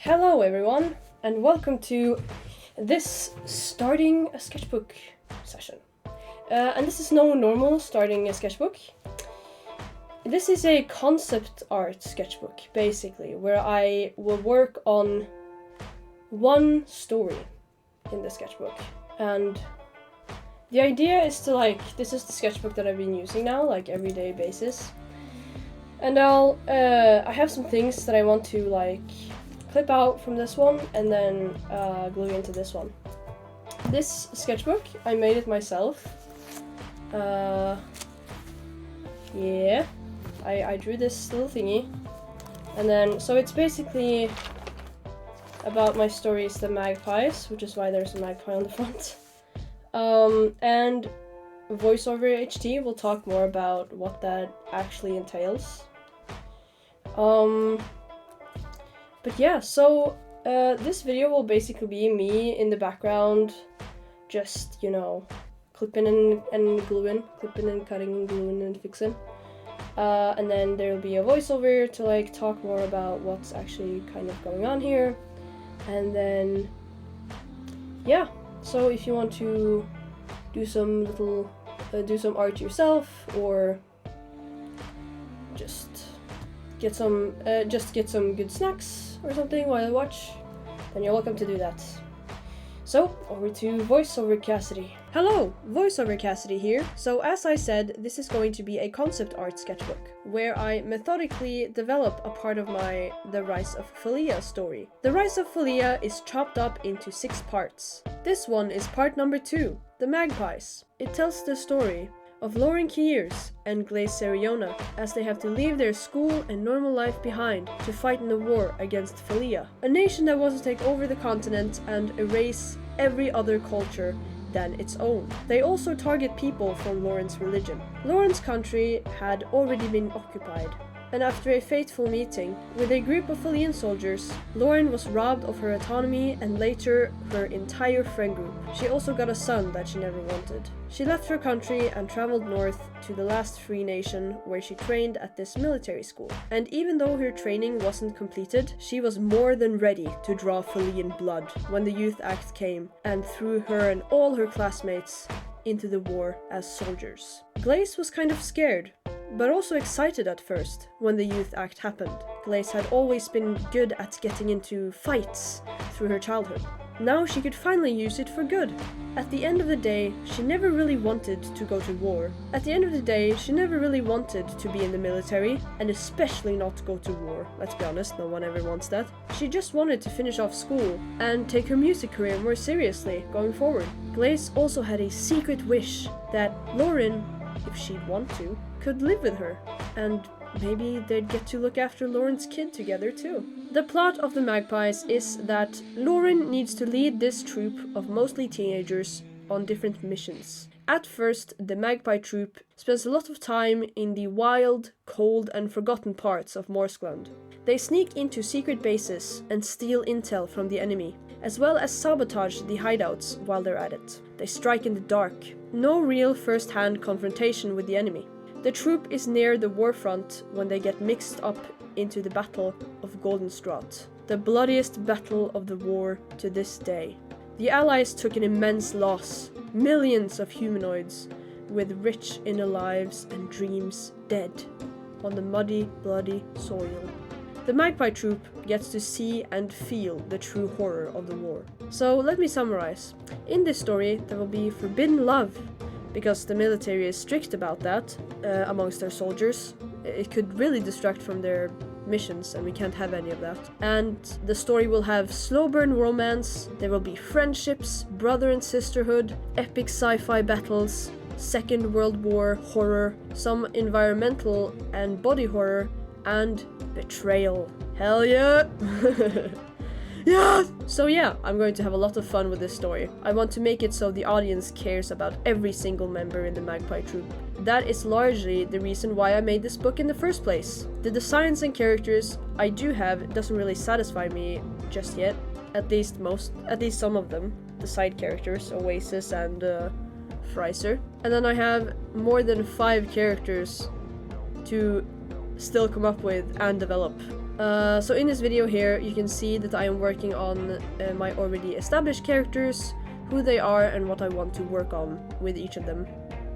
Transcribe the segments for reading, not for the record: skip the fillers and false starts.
Hello everyone, and welcome to this starting a sketchbook session. And this is no normal starting a sketchbook. This is a concept art sketchbook, basically, where I will work on one story in the sketchbook. And the idea is to this is the sketchbook that I've been using now, everyday basis. And I have some things that I want to clip out from this one and then glue into this one. This sketchbook, I made it myself. I drew this little thingy. And then, so it's basically about my stories, The Magpies, which is why there's a magpie on the front. And VoiceOver HT will talk more about what that actually entails. But yeah, so this video will basically be me in the background, just, clipping and gluing, clipping and cutting and gluing and fixing. And then there will be a voiceover to talk more about what's actually kind of going on here. And then, yeah, so if you want to do some art yourself, or just get some good snacks or something while you watch, then you're welcome to do that. So, over to VoiceOver Cassidy. Hello, VoiceOver Cassidy here. So as I said, this is going to be a concept art sketchbook, where I methodically develop a part of The Rise of Falea story. The Rise of Falea is chopped up into 6 parts. This one is part number 2, The Magpies. It tells the story of Lauren Keyers and Glaze Seriona as they have to leave their school and normal life behind to fight in the war against Falea, a nation that wants to take over the continent and erase every other culture than its own. They also target people from Lauren's religion. Lauren's country had already been occupied, and after a fateful meeting with a group of Falean soldiers, Lauren was robbed of her autonomy and later her entire friend group. She also got a son that she never wanted. She left her country and traveled north to the last free nation, where she trained at this military school. And even though her training wasn't completed, she was more than ready to draw Falean blood when the Youth Act came and threw her and all her classmates into the war as soldiers. Glaze was kind of scared, but also excited at first when the Youth Act happened. Glaze had always been good at getting into fights through her childhood. Now she could finally use it for good. At the end of the day, she never really wanted to go to war. At the end of the day, she never really wanted to be in the military, and especially not go to war. Let's be honest, no one ever wants that. She just wanted to finish off school and take her music career more seriously going forward. Glaze also had a secret wish that Lauren, if she'd want to, could live with her, and maybe they'd get to look after Lauren's kid together too. The plot of The Magpies is that Lauren needs to lead this troop of mostly teenagers on different missions. At first, the Magpie troop spends a lot of time in the wild, cold and forgotten parts of Morsgland. They sneak into secret bases and steal intel from the enemy, as well as sabotage the hideouts while they're at it. They strike in the dark. No real first-hand confrontation with the enemy. The troop is near the war front when they get mixed up into the Battle of Goldenstraat, the bloodiest battle of the war to this day. The Allies took an immense loss, millions of humanoids with rich inner lives and dreams dead on the muddy, bloody soil. The Magpie troop gets to see and feel the true horror of the war. So let me summarize. In this story, there will be forbidden love, because the military is strict about that amongst their soldiers. It could really distract from their missions, and we can't have any of that. And the story will have slow burn romance, there will be friendships, brother and sisterhood, epic sci-fi battles, Second World War horror, some environmental and body horror, and betrayal. Hell yeah! Yes! So yeah, I'm going to have a lot of fun with this story. I want to make it so the audience cares about every single member in the Magpie troop. That is largely the reason why I made this book in the first place. The designs and characters I do have doesn't really satisfy me just yet, at least some of them. The side characters, Oasis and Fraser. And then I have more than 5 characters to still come up with and develop. So in this video here, you can see that I am working on my already established characters, who they are, and what I want to work on with each of them.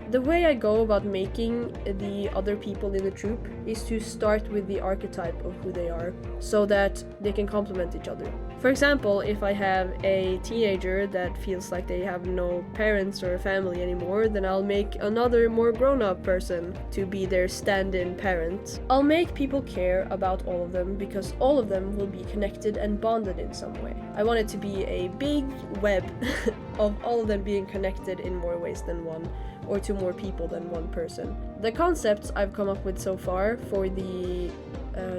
The way I go about making the other people in the troupe is to start with the archetype of who they are, so that they can complement each other. For example, if I have a teenager that feels like they have no parents or family anymore, then I'll make another more grown-up person to be their stand-in parent. I'll make people care about all of them because all of them will be connected and bonded in some way. I want it to be a big web of all of them being connected in more ways than one, or to more people than one person. The concepts I've come up with so far for the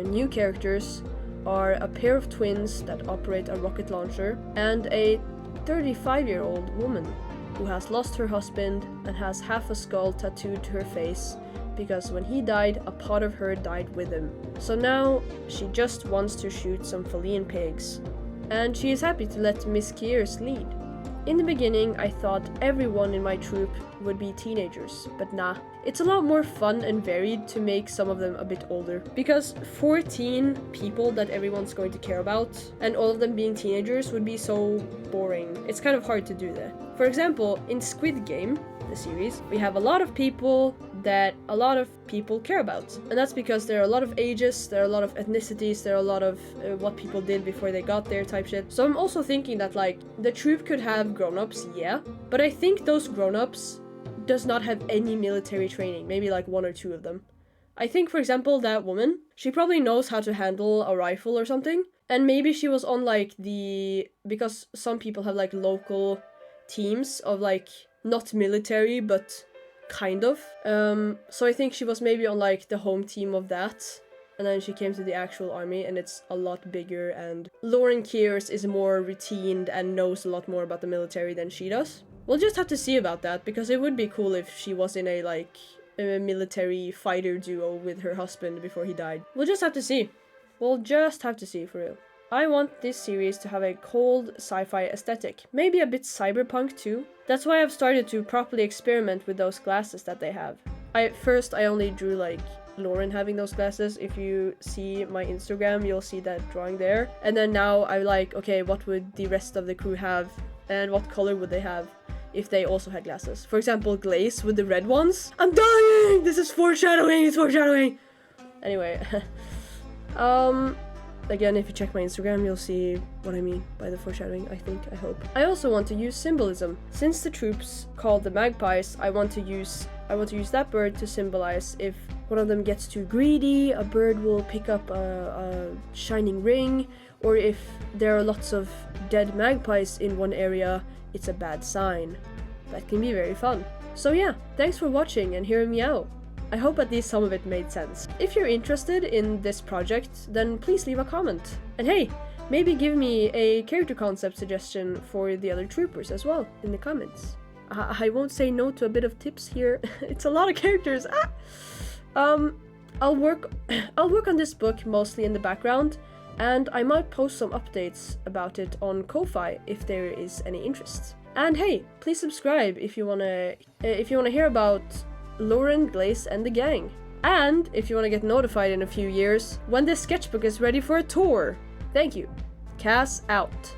new characters are a pair of twins that operate a rocket launcher and a 35-year-old woman who has lost her husband and has half a skull tattooed to her face because when he died, a part of her died with him. So now she just wants to shoot some Falean pigs, and she is happy to let Miss Kears lead. In the beginning, I thought everyone in my troupe would be teenagers, but nah. It's a lot more fun and varied to make some of them a bit older, because 14 people that everyone's going to care about, and all of them being teenagers, would be so boring. It's kind of hard to do that. For example, in Squid Game, the series, we have a lot of people that a lot of people care about. And that's because there are a lot of ages, there are a lot of ethnicities, there are a lot of what people did before they got there type shit. So I'm also thinking that like, the troupe could have grown-ups, yeah, but I think those grown-ups does not have any military training, maybe like one or two of them. I think, for example, that woman, she probably knows how to handle a rifle or something, and maybe she was on like because some people have like local teams of like, not military, but kind of. So I think she was maybe on like the home team of that, and then she came to the actual army, and it's a lot bigger, and Lauren Kears is more routined and knows a lot more about the military than she does. We'll just have to see about that, because it would be cool if she was in a like a military fighter duo with her husband before he died. We'll just have to see. We'll just have to see, for real. I want this series to have a cold sci-fi aesthetic, maybe a bit cyberpunk too. That's why I've started to properly experiment with those glasses that they have. First I only drew like Lauren having those glasses. If you see my Instagram, you'll see that drawing there. And then now I'm like, okay, what would the rest of the crew have, and what color would they have if they also had glasses? For example, Glaze with the red ones. I'm dying! This is foreshadowing! It's foreshadowing! Anyway, again, if you check my Instagram, you'll see what I mean by the foreshadowing, I hope. I also want to use symbolism. Since the troops called the magpies, I want to use that bird to symbolize if one of them gets too greedy, a bird will pick up a shining ring, or if there are lots of dead magpies in one area, it's a bad sign. That can be very fun. So yeah, thanks for watching and hearing me out. I hope at least some of it made sense. If you're interested in this project, then please leave a comment. And hey, maybe give me a character concept suggestion for the other troopers as well in the comments. I won't say no to a bit of tips here. It's a lot of characters. I'll work on this book mostly in the background, and I might post some updates about it on Ko-Fi if there is any interest. And hey, please subscribe if you wanna hear about Lauren, Glaze, and the gang. And if you want to get notified in a few years when this sketchbook is ready for a tour. Thank you. Cass out.